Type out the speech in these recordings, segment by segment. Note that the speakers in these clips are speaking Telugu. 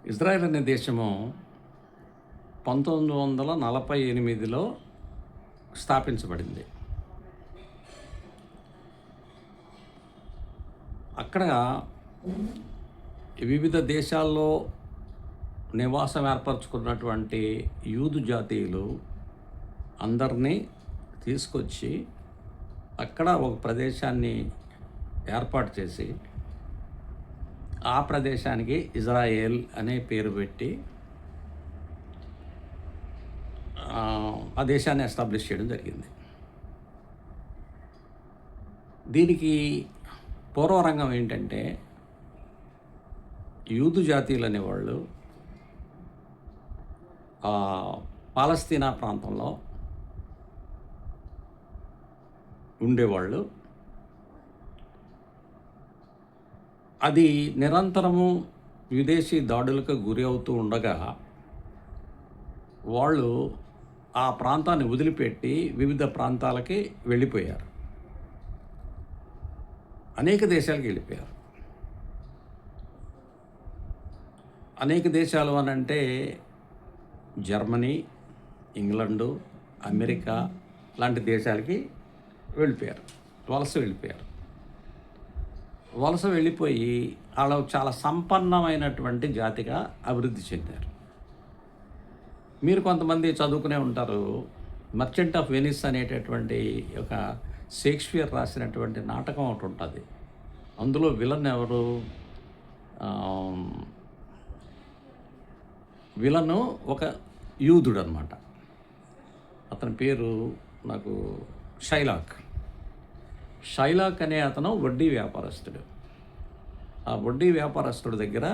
ఇజ్రాయెల్ అనే దేశము 1948లో స్థాపించబడింది. అక్కడ వివిధ దేశాల్లో నివాసం ఏర్పరచుకున్నటువంటి యూదు జాతీయులు అందరినీ తీసుకొచ్చి అక్కడ ఒక ప్రదేశాన్ని ఏర్పాటు చేసి ఆ ప్రదేశానికి ఇజ్రాయేల్ అనే పేరు పెట్టి ఆ దేశాన్ని ఎస్టాబ్లిష్ చేయడం జరిగింది. దీనికి పూర్వరంగం ఏంటంటే, యూదు జాతీయులు అనేవాళ్ళు పాలస్తీనా ప్రాంతంలో ఉండేవాళ్ళు. అది నిరంతరము విదేశీ దాడులకు గురి అవుతూ ఉండగా వాళ్ళు ఆ ప్రాంతాన్ని వదిలిపెట్టి వివిధ ప్రాంతాలకి వెళ్ళిపోయారు. అనేక దేశాలకు వెళ్ళిపోయారు. అనేక దేశాలు అనంటే జర్మనీ, ఇంగ్లండు, అమెరికా లాంటి దేశాలకి వెళ్ళిపోయారు. వలస వెళ్ళిపోయి వాళ్ళు చాలా సంపన్నమైనటువంటి జాతిగా అభివృద్ధి చెందారు. మీరు కొంతమంది చదువుకునే ఉంటారు. మర్చెంట్ ఆఫ్ వెనిస్ అనేటటువంటి ఒక షేక్స్పియర్ రాసినటువంటి నాటకం ఒకటి ఉంటుంది. అందులో విలన్ ఎవరు? విలను ఒక యూదుడు అనమాట. అతని పేరు నాకు షైలాక్ అనే అతను వడ్డీ వ్యాపారస్తుడు. ఆ వడ్డీ వ్యాపారస్తుడి దగ్గర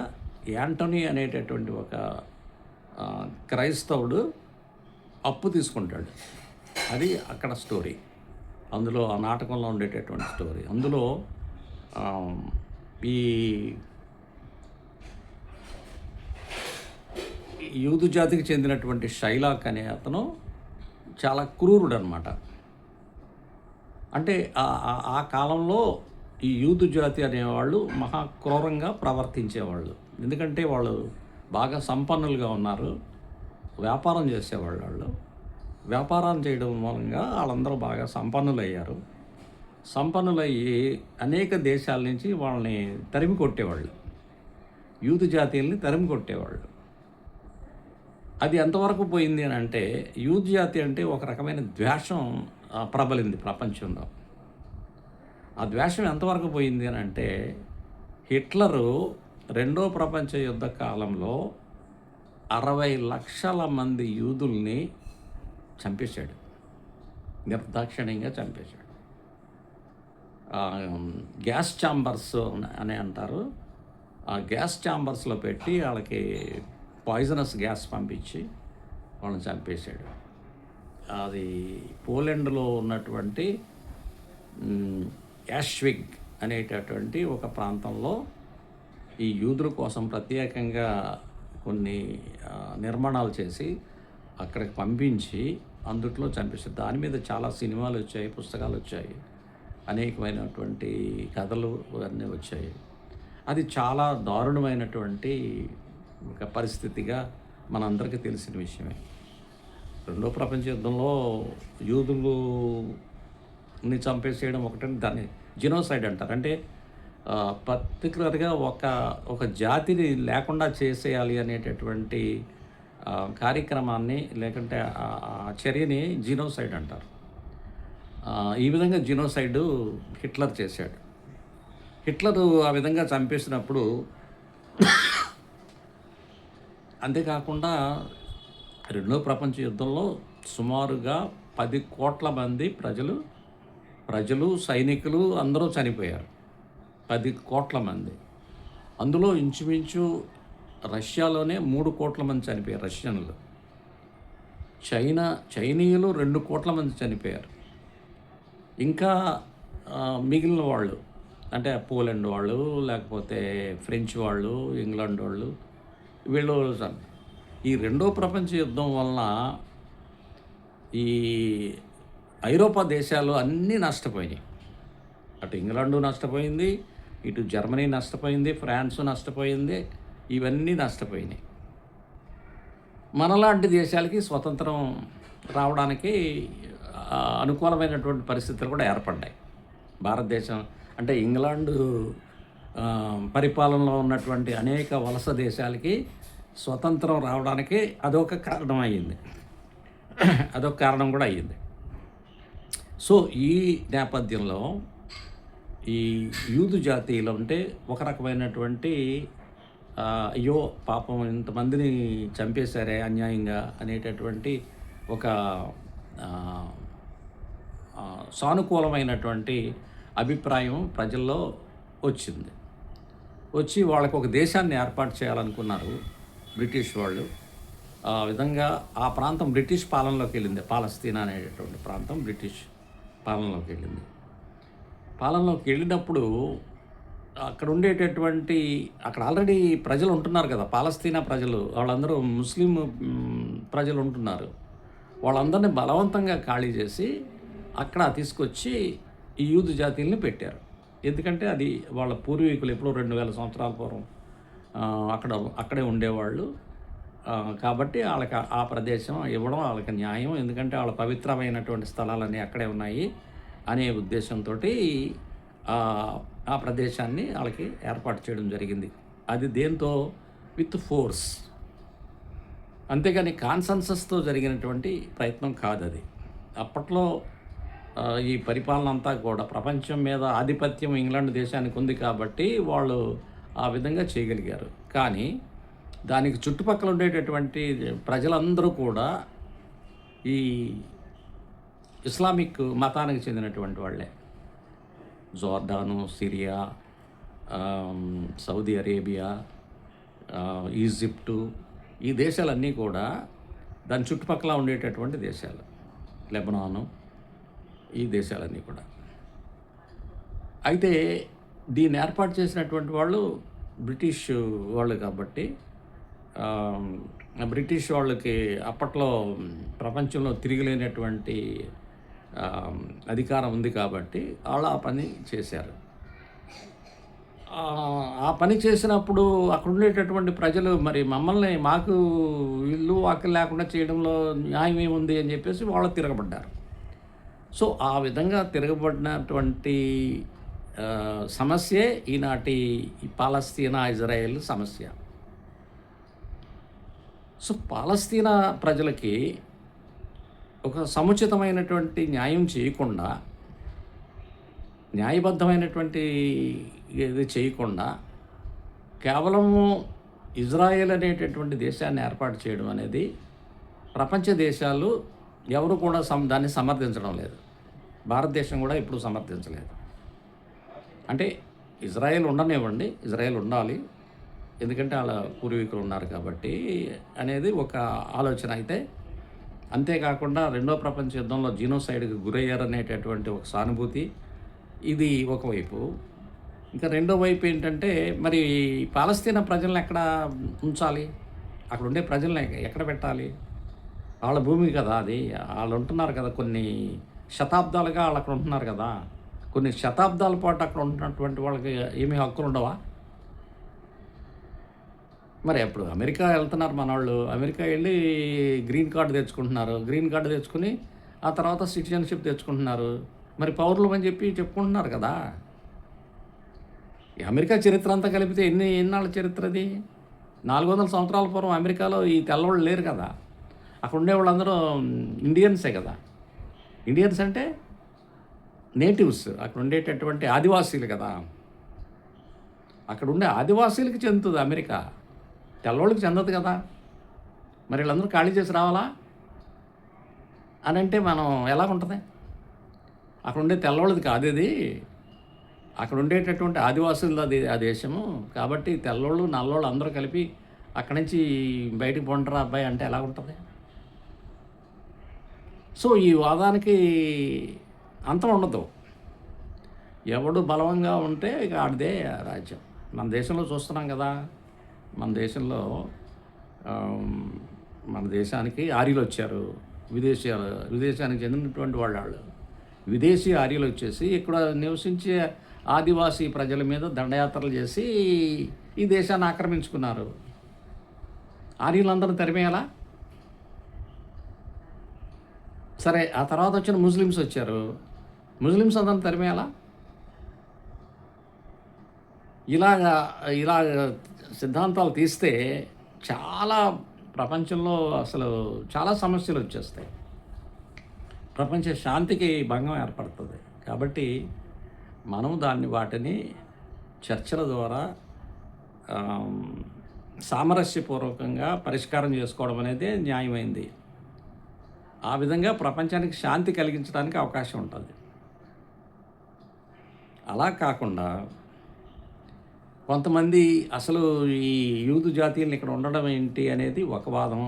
యాంటోనీ అనేటటువంటి ఒక క్రైస్తవుడు అప్పు తీసుకుంటాడు. అది అక్కడ స్టోరీ. అందులో ఆ నాటకంలో ఉండేటటువంటి స్టోరీ. అందులో ఈ యూదు జాతికి చెందినటువంటి షైలాక్ అనే అతను చాలా క్రూరుడు అనమాట. అంటే ఆ కాలంలో ఈ యూదు జాతి అనేవాళ్ళు మహా క్రూరంగా ప్రవర్తించేవాళ్ళు. ఎందుకంటే వాళ్ళు బాగా సంపన్నులుగా ఉన్నారు, వ్యాపారం చేసేవాళ్ళు. వాళ్ళు వ్యాపారం చేయడం మూలంగా వాళ్ళందరూ బాగా సంపన్నులయ్యారు. సంపన్నులయ్యి అనేక దేశాల నుంచి వాళ్ళని తరిమి కొట్టేవాళ్ళు, యూదు జాతీయుల్ని తరిమి కొట్టేవాళ్ళు. అది ఎంతవరకు పోయింది అని అంటే, యూదు జాతి అంటే ఒక రకమైన ద్వేషం ప్రబలింది ప్రపంచంలో. ఆ ద్వేషం ఎంతవరకు పోయింది అని అంటే, హిట్లరు రెండో ప్రపంచ యుద్ధ కాలంలో 60 లక్షల మంది యూదుల్ని చంపేశాడు. నిర్దాక్షిణ్యంగా చంపేశాడు. గ్యాస్ ఛాంబర్స్ అని అంటారు. ఆ గ్యాస్ ఛాంబర్స్లో పెట్టి వాళ్ళకి పాయిజనస్ గ్యాస్ పంపించి వాళ్ళని చంపేశాడు. అది పోలాండ్లో ఉన్నటువంటి యాష్విగ్ అనేటటువంటి ఒక ప్రాంతంలో ఈ యూదుల కోసం ప్రత్యేకంగా కొన్ని నిర్మాణాలు చేసి అక్కడికి పంపించి అందుట్లో చంపేశారు. దాని మీద చాలా సినిమాలు వచ్చాయి, పుస్తకాలు వచ్చాయి, అనేకమైనటువంటి కథలు అన్నీ వచ్చాయి. అది చాలా దారుణమైనటువంటి ఒక పరిస్థితిగా మనందరికీ తెలిసిన విషయమే. రెండో ప్రపంచ యుద్ధంలో యూదులని చంపేసేయడం ఒకటని దాన్ని జినోసైడ్ అంటారు. అంటే పర్టికులర్గా ఒక జాతిని లేకుండా చేసేయాలి అనేటటువంటి కార్యక్రమాన్ని, లేకుంటే ఆ చర్యని జినోసైడ్ అంటారు. ఈ విధంగా జినోసైడ్ హిట్లర్ చేశాడు. హిట్లరు ఆ విధంగా చంపేసినప్పుడు అంతేకాకుండా రెండో ప్రపంచ యుద్ధంలో సుమారుగా 10 కోట్ల మంది ప్రజలు సైనికులు అందరూ చనిపోయారు. 10 కోట్ల మంది. అందులో ఇంచుమించు రష్యాలోనే 3 కోట్ల మంది చనిపోయారు, రష్యన్లు. చైనీయులు 2 కోట్ల మంది చనిపోయారు. ఇంకా మిగిలిన వాళ్ళు అంటే పోలాండ్ వాళ్ళు, లేకపోతే ఫ్రెంచ్ వాళ్ళు, ఇంగ్లాండ్ వాళ్ళు, వీళ్ళు. ఈ రెండో ప్రపంచ యుద్ధం వలన ఈ ఐరోపా దేశాలు అన్నీ నష్టపోయినాయి. అటు ఇంగ్లాండు నష్టపోయింది, ఇటు జర్మనీ నష్టపోయింది, ఫ్రాన్స్ నష్టపోయింది, ఇవన్నీ నష్టపోయినాయి. మనలాంటి దేశాలకి స్వతంత్రం రావడానికి అనుకూలమైనటువంటి పరిస్థితులు కూడా ఏర్పడ్డాయి. భారతదేశం అంటే ఇంగ్లాండు పరిపాలనలో ఉన్నటువంటి అనేక వలస దేశాలకి స్వతంత్రం రావడానికి అదొక కారణం అయ్యింది. అదొక కారణం కూడా అయ్యింది. సో ఈ నేపథ్యంలో ఈ యూదు జాతీయులు అంటే ఒక రకమైనటువంటి అయ్యో పాపం ఇంతమందిని చంపేశారే అన్యాయంగా అనేటటువంటి ఒక సానుకూలమైనటువంటి అభిప్రాయం ప్రజల్లో వచ్చింది. వచ్చి వాళ్ళకు ఒక దేశాన్ని ఏర్పాటు చేయాలనుకున్నారు బ్రిటిష్ వాళ్ళు. ఆ విధంగా ఆ ప్రాంతం బ్రిటిష్ పాలనలోకి వెళ్ళింది. పాలస్తీనా అనేటటువంటి ప్రాంతం బ్రిటిష్ పాలనలోకి వెళ్ళింది. పాలనలోకి వెళ్ళినప్పుడు అక్కడ ఉండేటటువంటి అక్కడ ఆల్రెడీ ప్రజలు ఉంటున్నారు కదా, పాలస్తీనా ప్రజలు, వాళ్ళందరూ ముస్లిం ప్రజలు ఉంటున్నారు. వాళ్ళందరినీ బలవంతంగా ఖాళీ చేసి అక్కడ తీసుకొచ్చి ఈ యూదు జాతీయుల్ని పెట్టారు. ఎందుకంటే అది వాళ్ళ పూర్వీకులు ఎప్పుడో 2000 సంవత్సరాల పూర్వం అక్కడే ఉండేవాళ్ళు. కాబట్టి వాళ్ళకి ఆ ప్రదేశం ఇవ్వడం వాళ్ళకి న్యాయం. ఎందుకంటే వాళ్ళ పవిత్రమైనటువంటి స్థలాలన్నీ అక్కడే ఉన్నాయి అనే ఉద్దేశంతో ఆ ప్రదేశాన్ని వాళ్ళకి ఏర్పాటు చేయడం జరిగింది. అది దేంతో? With force. అంతేగాని కాన్సెన్సస్తో జరిగినటువంటి ప్రయత్నం కాదు అది. అప్పట్లో ఈ పరిపాలన అంతా కూడా ప్రపంచం మీద ఆధిపత్యం ఇంగ్లాండ్ దేశానికి ఉంది కాబట్టి వాళ్ళు ఆ విధంగా చేయగలిగారు. కానీ దానికి చుట్టుపక్కల ఉండేటటువంటి ప్రజలందరూ కూడా ఈ ఇస్లామిక్ మతానికి చెందినటువంటి వాళ్ళే. జోర్డాను, సిరియా, సౌదీ అరేబియా, ఈజిప్టు, ఈ దేశాలన్నీ కూడా దాని చుట్టుపక్కల ఉండేటటువంటి దేశాలు. లెబనాను, ఈ దేశాలన్నీ కూడా. అయితే దీన్ని ఏర్పాటు చేసినటువంటి వాళ్ళు బ్రిటిష్ వాళ్ళు కాబట్టి బ్రిటిష్ వాళ్ళకి అప్పట్లో ప్రపంచంలో తిరిగిలేనటువంటి అధికారం ఉంది కాబట్టి వాళ్ళు ఆ పని చేశారు. ఆ పని చేసినప్పుడు అక్కడ ఉండేటటువంటి ప్రజలు మరి మమ్మల్ని మాకు ఇల్లు వాకిలు లేకుండా చేయడంలో న్యాయం ఏముంది అని చెప్పేసి వాళ్ళు తిరగబడ్డారు. సో ఆ విధంగా తిరగబడినటువంటి సమస్యే ఈనాటి పాలస్తీనా ఇజ్రాయెల్ సమస్య. సో పాలస్తీనా ప్రజలకి ఒక సముచితమైనటువంటి న్యాయం చేయకుండా, న్యాయబద్ధమైనటువంటి ఇది చేయకుండా కేవలము ఇజ్రాయెల్ అనేటటువంటి దేశాన్ని ఏర్పాటు చేయడం అనేది ప్రపంచ దేశాలు ఎవరు కూడా దాన్ని సమర్థించడం లేదు. భారతదేశం కూడా ఎప్పుడు సమర్థించలేదు. అంటే ఇజ్రాయెల్ ఉండనివ్వండి, ఇజ్రాయెల్ ఉండాలి, ఎందుకంటే వాళ్ళ పూర్వీకులు ఉన్నారు కాబట్టి అనేది ఒక ఆలోచన. అయితే అంతేకాకుండా రెండో ప్రపంచ యుద్ధంలో జీనోసైడ్కి గురయ్యారనేటటువంటి ఒక సానుభూతి, ఇది ఒకవైపు. ఇంకా రెండో వైపు ఏంటంటే మరి పాలస్తీనా ప్రజలను ఎక్కడ ఉంచాలి? అక్కడ ఉండే ప్రజలను ఎక్కడ పెట్టాలి? వాళ్ళ భూమి కదా అది, వాళ్ళు ఉంటున్నారు కదా, కొన్ని శతాబ్దాలుగా వాళ్ళు అక్కడ ఉంటున్నారు కదా. కొన్ని శతాబ్దాల పాటు అక్కడ ఉంటున్నటువంటి వాళ్ళకి ఏమీ హక్కులు ఉండవా? మరి అప్పుడు అమెరికా వెళ్తున్నారు మనవాళ్ళు, అమెరికా వెళ్ళి గ్రీన్ కార్డు తెచ్చుకుంటున్నారు. గ్రీన్ కార్డు తెచ్చుకుని ఆ తర్వాత సిటిజన్షిప్ తెచ్చుకుంటున్నారు. మరి పౌరులు అని చెప్పి చెప్పుకుంటున్నారు కదా. ఈ అమెరికా చరిత్ర అంతా కలిపితే ఎన్నాళ్ళ చరిత్ర అది? 400 సంవత్సరాల పూర్వం అమెరికాలో ఈ తెల్లవాళ్ళు లేరు కదా. అక్కడ ఉండేవాళ్ళందరూ ఇండియన్సే కదా. ఇండియన్స్ అంటే నేటివ్స్, అక్కడ ఉండేటటువంటి ఆదివాసీలు కదా. అక్కడ ఉండే ఆదివాసీలకి చెందుతుంది అమెరికా, తెల్లవాళ్ళకి చెందదు కదా. మరి వీళ్ళందరూ ఖాళీ చేసి రావాలా అని అంటే మనం ఎలా ఉంటుంది? అక్కడ ఉండే తెల్లవాళ్ళది కాదు ఇది, అక్కడ ఉండేటటువంటి ఆదివాసులు అది ఆ దేశము. కాబట్టి తెల్లోళ్ళు నల్లోళ్ళు అందరూ కలిపి అక్కడి నుంచి బయటికి పొండరా అబ్బాయి అంటే ఎలా ఉంటుంది? సో ఈ వాదానికి అంతం ఉండదు. ఎవడు బలంగా ఉంటే ఇక ఆడిదే రాజ్యం. మన దేశంలో చూస్తున్నాం కదా. మన దేశంలో మన దేశానికి ఆర్యులు వచ్చారు, విదేశానికి చెందినటువంటి వాళ్ళు విదేశీ ఆర్యులు వచ్చేసి ఇక్కడ నివసించే ఆదివాసీ ప్రజల మీద దండయాత్రలు చేసి ఈ దేశాన్ని ఆక్రమించుకున్నారు. ఆర్యులందరూ తరిమేయాలా? సరే, ఆ తర్వాత వచ్చిన ముస్లిమ్స్ వచ్చారు. ముస్లిమ్స్ అందరిని తరిమేయాలా? ఇలాగా ఇలాగ సిద్ధాంతాలు తీస్తే చాలా ప్రపంచంలో అసలు చాలా సమస్యలొచ్చేస్తాయి. ప్రపంచ శాంతికి భంగం ఏర్పడుతుంది. కాబట్టి మనం వాటిని చర్చల ద్వారా ఆహ్, సామరస్యపూర్వకంగా పరిష్కారం చేసుకోవడం అనేదే న్యాయమైంది. ఆ విధంగా ప్రపంచానికి శాంతి కలిగించడానికి అవకాశం ఉంటది. అలా కాకుండా కొంతమంది అసలు ఈ యూదు జాతీయుల్ని ఇక్కడ ఉండడం ఏంటి అనేది ఒక వాదం.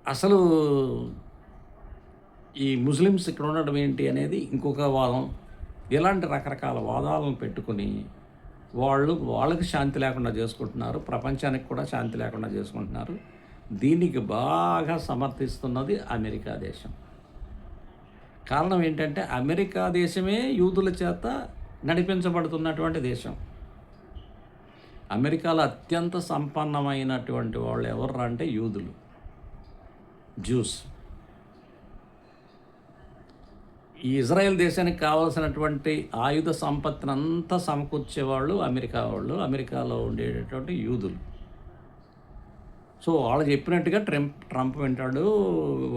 అసలు ఈ ముస్లిమ్స్ ఇక్కడ ఉండడం ఏంటి అనేది ఇంకొక వాదం. ఇలాంటి రకరకాల వాదాలను పెట్టుకొని వాళ్ళకి శాంతి లేకుండా చేసుకుంటున్నారు. ప్రపంచానికి కూడా శాంతి లేకుండా చేసుకుంటున్నారు. దీనికి బాగా సమర్థిస్తున్నది అమెరికా దేశం. కారణం ఏంటంటే అమెరికా దేశమే యూదుల చేత నడిపించబడుతున్నటువంటి దేశం. అమెరికాలో అత్యంత సంపన్నమైనటువంటి వాళ్ళు ఎవర్రా అంటే యూదులు, జ్యూస్. ఈ ఇజ్రాయెల్ దేశానికి కావాల్సినటువంటి ఆయుధ సంపత్తినంతా సమకూర్చేవాళ్ళు అమెరికా వాళ్ళు, అమెరికాలో ఉండేటటువంటి యూదులు. సో వాళ్ళు చెప్పినట్టుగా ట్రంప్ వింటాడు,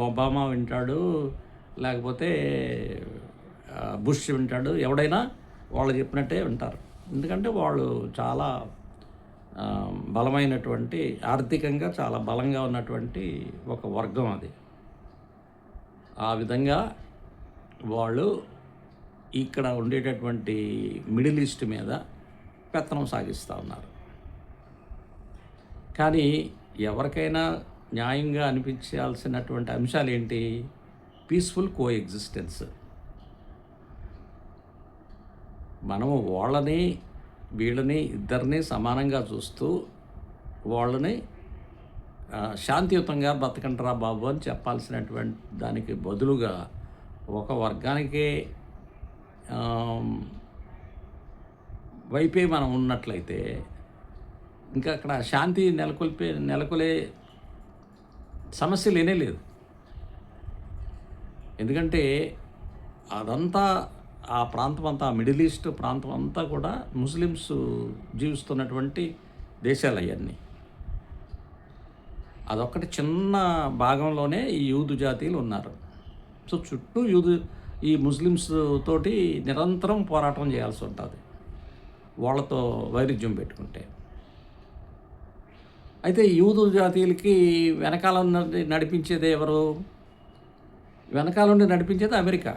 ఒబామా వింటాడు, లేకపోతే బుష్ వింటాడు. ఎవడైనా వాళ్ళు చెప్పినట్టే వింటారు. ఎందుకంటే వాళ్ళు చాలా బలమైనటువంటి, ఆర్థికంగా చాలా బలంగా ఉన్నటువంటి ఒక వర్గం అది. ఆ విధంగా వాళ్ళు ఇక్కడ ఉండేటటువంటి మిడిల్ ఈస్ట్ మీద పెత్తనం సాగిస్తూ ఉన్నారు. కానీ ఎవరికైనా న్యాయంగా అనిపించాల్సినటువంటి అంశాలు ఏంటి? పీస్ఫుల్ కో ఎగ్జిస్టెన్స్. మనము వాళ్ళని వీళ్ళని ఇద్దరిని సమానంగా చూస్తూ వాళ్ళని శాంతియుతంగా బతకంటరా బాబు అని చెప్పాల్సినటువంటి దానికి బదులుగా ఒక వర్గానికే వైపే మనం ఉన్నట్లయితే ఇంకా అక్కడ శాంతి నెలకొలే సమస్య లేనే లేదు. ఎందుకంటే అదంతా ఆ ప్రాంతం అంతా, మిడిల్ ఈస్ట్ ప్రాంతం అంతా కూడా ముస్లిమ్స్ జీవిస్తున్నటువంటి దేశాలు అవన్నీ. అదొక్కటి చిన్న భాగంలోనే ఈ యూదు జాతీయులు ఉన్నారు. సో చుట్టూ ఈ ముస్లిమ్స్ తోటి నిరంతరం పోరాటం చేయాల్సి ఉంటుంది వాళ్ళతో వైరుధ్యం పెట్టుకుంటే. అయితే యూదు జాతీయులకి వెనకాల నడిపించేది ఎవరు? వెనకాల నుండి నడిపించేది అమెరికా.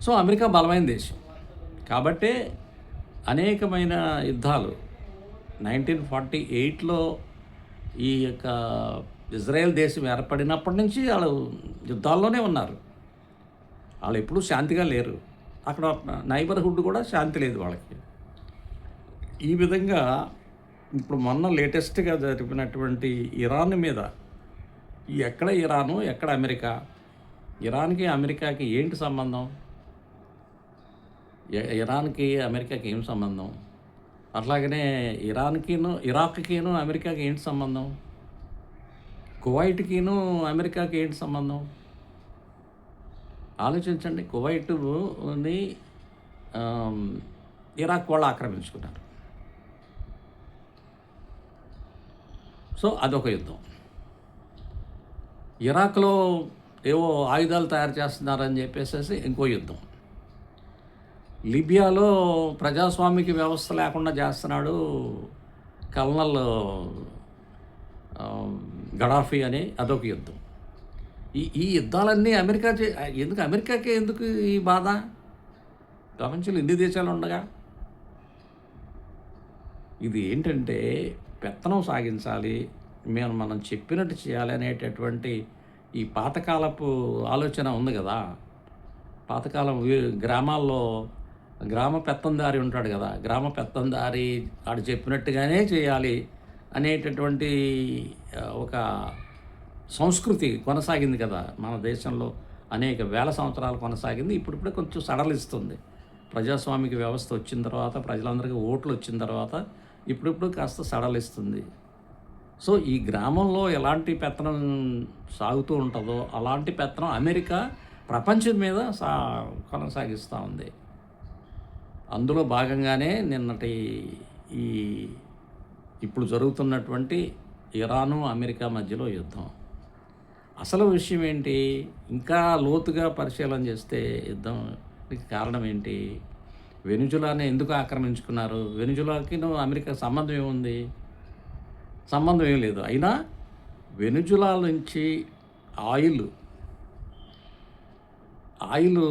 సో అమెరికా బలమైన దేశం కాబట్టే అనేకమైన యుద్ధాలు 1948లో ఈ యొక్క ఇజ్రాయెల్ దేశం ఏర్పడినప్పటి నుంచి వాళ్ళు యుద్ధాల్లోనే ఉన్నారు. వాళ్ళు ఎప్పుడూ శాంతిగా లేరు. అక్కడ నైబర్హుడ్ కూడా శాంతి లేదు వాళ్ళకి. ఈ విధంగా ఇప్పుడు మొన్న లేటెస్ట్గా జరిపినటువంటి ఇరాన్ మీద, ఎక్కడ ఇరాను ఎక్కడ అమెరికా? ఇరాన్కి అమెరికాకి ఏంటి సంబంధం? ఇరాన్కి అమెరికాకి ఏం సంబంధం? అట్లాగనే ఇరాక్కిను అమెరికాకి ఏంటి సంబంధం? కువైట్కిను అమెరికాకి ఏంటి సంబంధం? ఆలోచించండి. కువైట్ని ఇరాక్ వాళ్ళు ఆక్రమించుకున్నారు. సో అదొక యుద్ధం. ఇరాక్లో ఏవో ఆయుధాలు తయారు చేస్తున్నారని చెప్పేసి ఇంకో యుద్ధం. లిబియాలో ప్రజాస్వామిక వ్యవస్థ లేకుండా చేస్తున్నాడు కల్నల్ గడాఫీ అని, అదొక యుద్ధం. ఈ యుద్ధాలన్నీ అమెరికాకే ఎందుకు ఈ బాధ? ప్రపంచంలో ఎన్ని దేశాలు ఉండగా. ఇది ఏంటంటే పెత్తనం సాగించాలి, మనం చెప్పినట్టు చేయాలి అనేటటువంటి ఈ పాతకాలపు ఆలోచన ఉంది కదా. పాతకాలం గ్రామాల్లో గ్రామ పెత్తందారి ఉంటాడు కదా, గ్రామ పెత్తందారి ఆడు చెప్పినట్టుగానే చేయాలి అనేటటువంటి ఒక సంస్కృతి కొనసాగింది కదా మన దేశంలో. అనేక వేల సంవత్సరాలు కొనసాగింది. ఇప్పుడిప్పుడే కొంచెం సడలిస్తుంది. ప్రజాస్వామిక వ్యవస్థ వచ్చిన తర్వాత, ప్రజలందరికీ ఓట్లు వచ్చిన తర్వాత ఇప్పుడిప్పుడు కాస్త సడలిస్తుంది. సో ఈ గ్రామంలో ఎలాంటి పెత్తనం సాగుతూ ఉంటుందో అలాంటి పెత్తనం అమెరికా ప్రపంచం మీద కొనసాగిస్తూ ఉంది. అందులో భాగంగానే నిన్నటి ఈ ఇప్పుడు జరుగుతున్నటువంటి ఇరాను అమెరికా మధ్యలో యుద్ధం. అసలు విషయం ఏంటి? ఇంకా లోతుగా పరిశీలన చేస్తే యుద్ధంకి కారణం ఏంటి? వెనిజులాని ఎందుకు ఆక్రమించుకున్నారు? వెనిజులాకిను అమెరికా సంబంధం ఏముంది? సంబంధం ఏం లేదు. అయినా వెనిజులా నుంచి ఆయిల్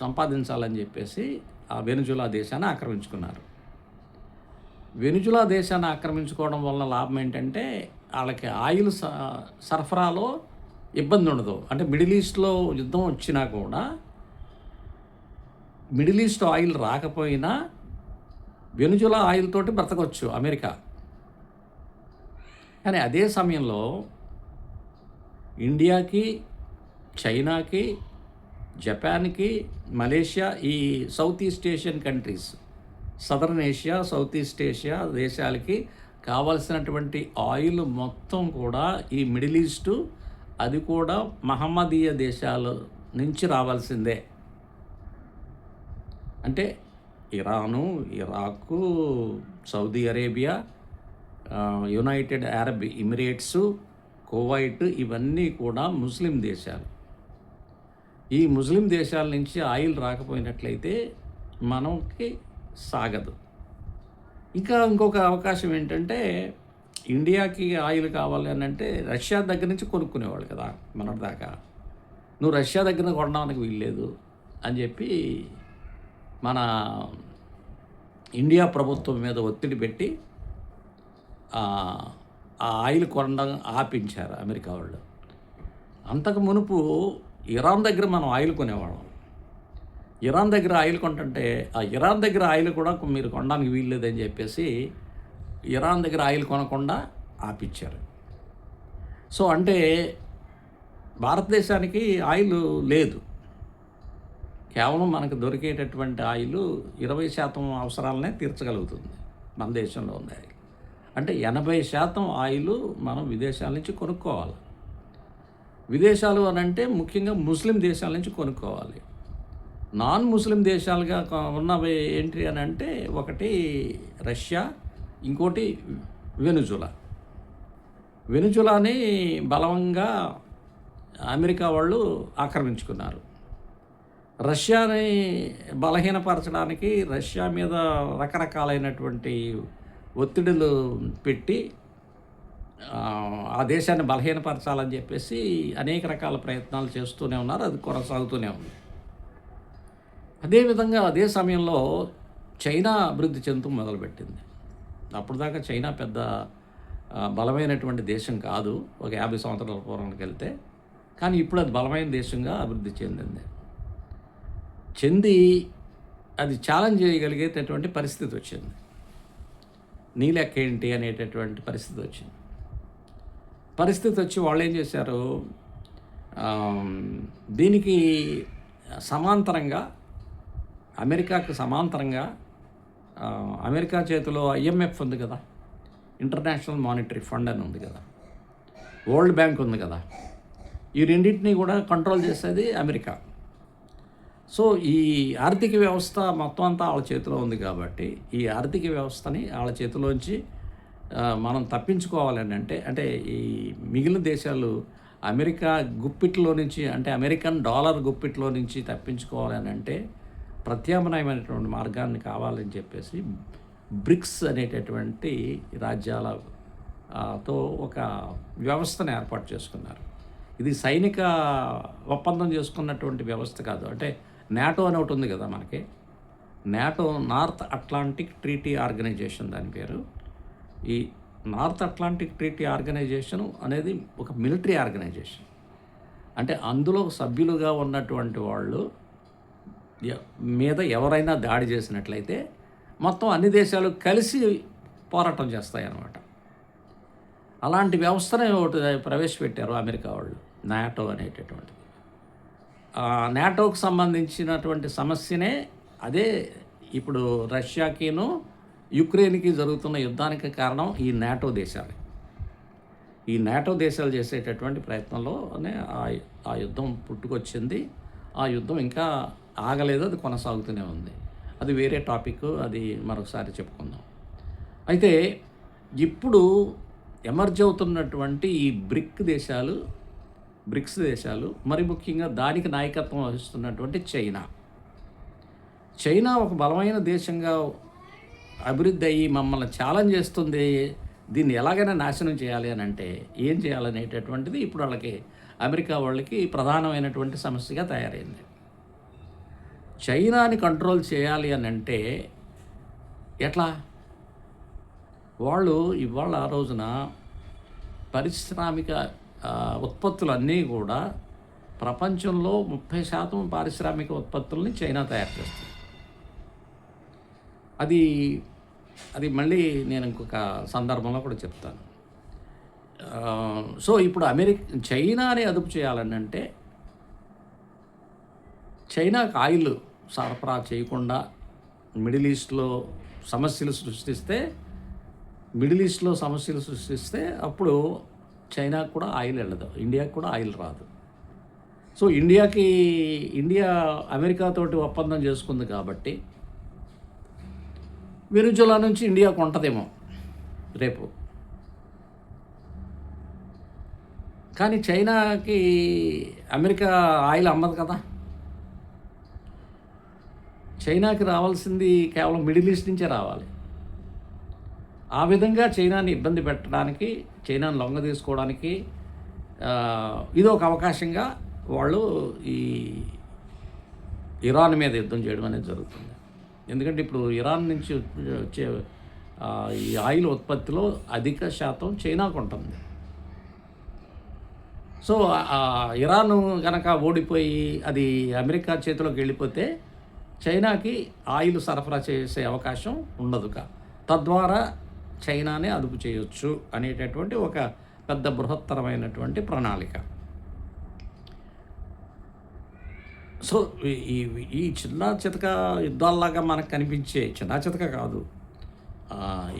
సంపాదించాలని చెప్పేసి ఆ వెనిజులా దేశాన్ని ఆక్రమించుకున్నారు. వెనిజులా దేశాన్ని ఆక్రమించుకోవడం వలన లాభం ఏంటంటే వాళ్ళకి ఆయిల్ సరఫరాలో ఇబ్బంది ఉండదు. అంటే మిడిల్ ఈస్ట్లో యుద్ధం వచ్చినా కూడా మిడిల్ ఈస్ట్ ఆయిల్ రాకపోయినా వెనిజులా ఆయిల్ తోటి బ్రతకొచ్చు అమెరికా. కానీ అదే సమయంలో ఇండియాకి, చైనాకి, జపాన్కి, మలేషియా, ఈ south east Asian countries, southern Asia, south east Asia దేశాలకి కావలసినటువంటి ఆయిల్ మొత్తం కూడా ఈ మిడిల్ ఈస్టు, అది కూడా మహమ్మదీయ దేశాల నుంచి రావాల్సిందే. అంటే Iran, Iraq, Saudi Arabia, United Arab Emirates, Kuwait, ఇవన్నీ కూడా ముస్లిం దేశాలు. ఈ ముస్లిం దేశాల నుంచి ఆయిల్ రాకపోయినట్లయితే మనకి సాగదు. ఇంకొక అవకాశం ఏంటంటే ఇండియాకి ఆయిల్ కావాలి అని అంటే రష్యా దగ్గర నుంచి కొనుక్కునేవాళ్ళు కదా మొన్నటిదాకా. నువ్వు రష్యా దగ్గర కొనడానికి వీల్లేదు అని చెప్పి మన ఇండియా ప్రభుత్వం మీద ఒత్తిడి పెట్టి ఆ ఆయిల్ కొనడం ఆపించారు అమెరికా వాళ్ళు. అంతకు మునుపు ఇరాన్ దగ్గర మనం ఆయిల్ కొనేవాళ్ళం. ఇరాన్ దగ్గర ఆయిల్ కొంటుంటే ఆ ఇరాన్ దగ్గర ఆయిల్ కూడా మీరు కొనడానికి వీల్లేదని చెప్పేసి ఇరాన్ దగ్గర ఆయిల్ కొనకుండా ఆపిచ్చారు. సో అంటే భారతదేశానికి ఆయిల్ లేదు. కేవలం మనకు దొరికేటటువంటి ఆయిల్ 20% అవసరాలనే తీర్చగలుగుతుంది మన దేశంలో ఉంది ఆయిల్. అంటే 80% ఆయిల్ మనం విదేశాల నుంచి కొనుక్కోవాలి. విదేశాలు అని అంటే ముఖ్యంగా ముస్లిం దేశాల నుంచి కొనుక్కోవాలి. నాన్ ముస్లిం దేశాలుగా ఉన్నవి ఏంటి అని అంటే ఒకటి రష్యా, ఇంకోటి వెనుజులాని బలంగా అమెరికా వాళ్ళు ఆక్రమించుకున్నారు. రష్యాని బలహీనపరచడానికి రష్యా మీద రకరకాలైనటువంటి ఒత్తిడులు పెట్టి ఆ దేశాన్ని బలహీనపరచాలని చెప్పేసి అనేక రకాల ప్రయత్నాలు చేస్తూనే ఉన్నారు. అది కొనసాగుతూనే ఉంది. అదేవిధంగా అదే సమయంలో చైనా అభివృద్ధి చెందుతూ మొదలుపెట్టింది. అప్పుడు దాకా చైనా పెద్ద బలమైనటువంటి దేశం కాదు, ఒక 50 సంవత్సరాల పూర్వంకి వెళ్తే. కానీ ఇప్పుడు అది బలమైన దేశంగా అభివృద్ధి చెంది అది ఛాలెంజ్ చేయగలిగేటటువంటి పరిస్థితి వచ్చింది. నీ లెక్క ఏంటి అనేటటువంటి పరిస్థితి వచ్చి వాళ్ళు ఏం చేశారు, దీనికి సమాంతరంగా అమెరికాకు సమాంతరంగా అమెరికా చేతిలో IMF ఉంది కదా, ఇంటర్నేషనల్ మానిటరీ ఫండ్ అని ఉంది కదా, వరల్డ్ బ్యాంక్ ఉంది కదా, ఈ రెండింటినీ కూడా కంట్రోల్ చేసేది అమెరికా. సో ఈ ఆర్థిక వ్యవస్థ మొత్తం అంతా వాళ్ళ చేతిలో ఉంది కాబట్టి ఈ ఆర్థిక వ్యవస్థని వాళ్ళ చేతిలోంచి మనం తప్పించుకోవాలని అంటే ఈ మిగిలిన దేశాలు అమెరికా గుప్పిట్లో నుంచి, అంటే అమెరికన్ డాలర్ గుప్పిట్లో నుంచి తప్పించుకోవాలని అంటే ప్రత్యామ్నాయమైనటువంటి మార్గాన్ని కావాలని చెప్పేసి బ్రిక్స్ అనేటటువంటి రాజ్యాలతో ఒక వ్యవస్థను ఏర్పాటు చేసుకున్నారు. ఇది సైనిక ఒప్పందం చేసుకున్నటువంటి వ్యవస్థ కాదు. అంటే నాటో అని ఒకటి ఉంది కదా మనకి, NATO North Atlantic Treaty Organization దాని పేరు. ఈ నార్త్ అట్లాంటిక్ ట్రీటీ ఆర్గనైజేషన్ అనేది ఒక మిలిటరీ ఆర్గనైజేషన్. అంటే అందులో సభ్యులుగా ఉన్నటువంటి వాళ్ళు మీద ఎవరైనా దాడి చేసినట్లయితే మొత్తం అన్ని దేశాలు కలిసి పోరాటం చేస్తాయి అన్నమాట. అలాంటి వ్యవస్థనే ఒకటి ప్రవేశపెట్టారు అమెరికా వాళ్ళు, నాటో అనేటటువంటిది. నాటోకు సంబంధించినటువంటి సమస్యనే అదే ఇప్పుడు రష్యాకిను యుక్రెయిన్కి జరుగుతున్న యుద్ధానికి కారణం ఈ నాటో దేశాలే. ఈ నాటో దేశాలు చేసేటటువంటి ప్రయత్నంలోనే ఆ యుద్ధం పుట్టుకొచ్చింది. ఆ యుద్ధం ఇంకా ఆగలేదు, అది కొనసాగుతూనే ఉంది. అది వేరే టాపిక్, అది మరొకసారి చెప్పుకుందాం. అయితే ఇప్పుడు ఎమర్జ్ అవుతున్నటువంటి ఈ బ్రిక్స్ దేశాలు, మరి ముఖ్యంగా దానికి నాయకత్వం వహిస్తున్నటువంటి చైనా ఒక బలమైన దేశంగా అభివృద్ధి అయ్యి మమ్మల్ని ఛాలెంజ్ చేస్తుంది. దీన్ని ఎలాగైనా నాశనం చేయాలి అని అంటే ఏం చేయాలనేటటువంటిది ఇప్పుడు అమెరికా వాళ్ళకి ప్రధానమైనటువంటి సమస్యగా తయారైంది. చైనాని కంట్రోల్ చేయాలి అని అంటే ఎట్లా? వాళ్ళు ఇవాళ ఆ రోజున పారిశ్రామిక ఉత్పత్తులన్నీ కూడా ప్రపంచంలో 30% పారిశ్రామిక ఉత్పత్తుల్ని చైనా తయారు చేస్తుంది. అది మళ్ళీ నేను ఇంకొక సందర్భంలో కూడా చెప్తాను. సో ఇప్పుడు చైనాని అదుపు చేయాలని అంటే చైనాకు ఆయిల్ సరఫరా చేయకుండా మిడిల్ ఈస్ట్లో సమస్యలు సృష్టిస్తే అప్పుడు చైనాకు కూడా ఆయిల్ వెళ్ళదు, ఇండియాకి కూడా ఆయిల్ రాదు. సో ఇండియా అమెరికాతోటి ఒప్పందం చేసుకుంది కాబట్టి వెనుజులా నుంచి ఇండియా కొంటదేమో రేపు. కానీ చైనాకి అమెరికా ఆయిల్ అమ్మదు కదా. చైనాకి రావాల్సింది కేవలం మిడిల్ ఈస్ట్ నుంచే రావాలి. ఆ విధంగా చైనాని ఇబ్బంది పెట్టడానికి, చైనాని లొంగ తీసుకోవడానికి ఇది ఒక అవకాశంగా వాళ్ళు ఈ ఇరాన్ మీద యుద్ధం చేయడం అనేది జరుగుతుంది. ఎందుకంటే ఇప్పుడు ఇరాన్ నుంచి వచ్చే ఈ ఆయిల్ ఉత్పత్తిలో అధిక శాతం చైనాకు ఉంటుంది. సో ఇరాన్ కనుక ఓడిపోయి అది అమెరికా చేతిలోకి వెళ్ళిపోతే చైనాకి ఆయిల్ సరఫరా చేసే అవకాశం ఉండదు. తద్వారా చైనానే అదుపు చేయొచ్చు అనేటటువంటి ఒక పెద్ద బృహత్తరమైనటువంటి ప్రణాళిక. సో ఈ చిన్న చితక యుద్ధాల్లాగా మనకు కనిపించే, చిన్న చితక కాదు,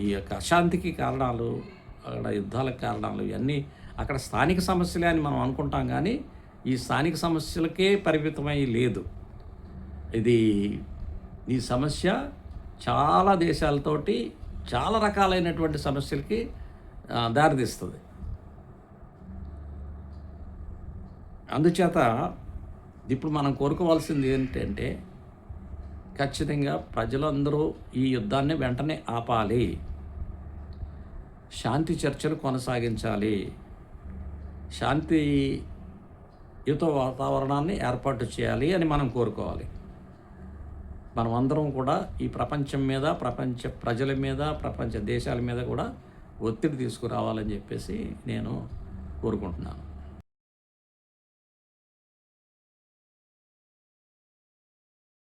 ఈ యొక్క అశాంతికి కారణాలు, అక్కడ యుద్ధాలకు కారణాలు ఇవన్నీ అక్కడ స్థానిక సమస్యలే అని మనం అనుకుంటాం. కానీ ఈ స్థానిక సమస్యలకే పరిమితమై లేదు. ఈ సమస్య చాలా దేశాలతోటి చాలా రకాలైనటువంటి సమస్యలకి దారితీస్తుంది. అందుచేత ఇప్పుడు మనం కోరుకోవాల్సింది ఏంటంటే ఖచ్చితంగా ప్రజలందరూ ఈ యుద్ధాన్ని వెంటనే ఆపాలి, శాంతి చర్చలు కొనసాగించాలి, శాంతియుత వాతావరణాన్ని ఏర్పాటు చేయాలి అని మనం కోరుకోవాలి. మనం అందరం కూడా ఈ ప్రపంచం మీద, ప్రపంచ ప్రజల మీద, ప్రపంచ దేశాల మీద కూడా ఒత్తిడి తీసుకురావాలని చెప్పేసి నేను కోరుకుంటున్నాను.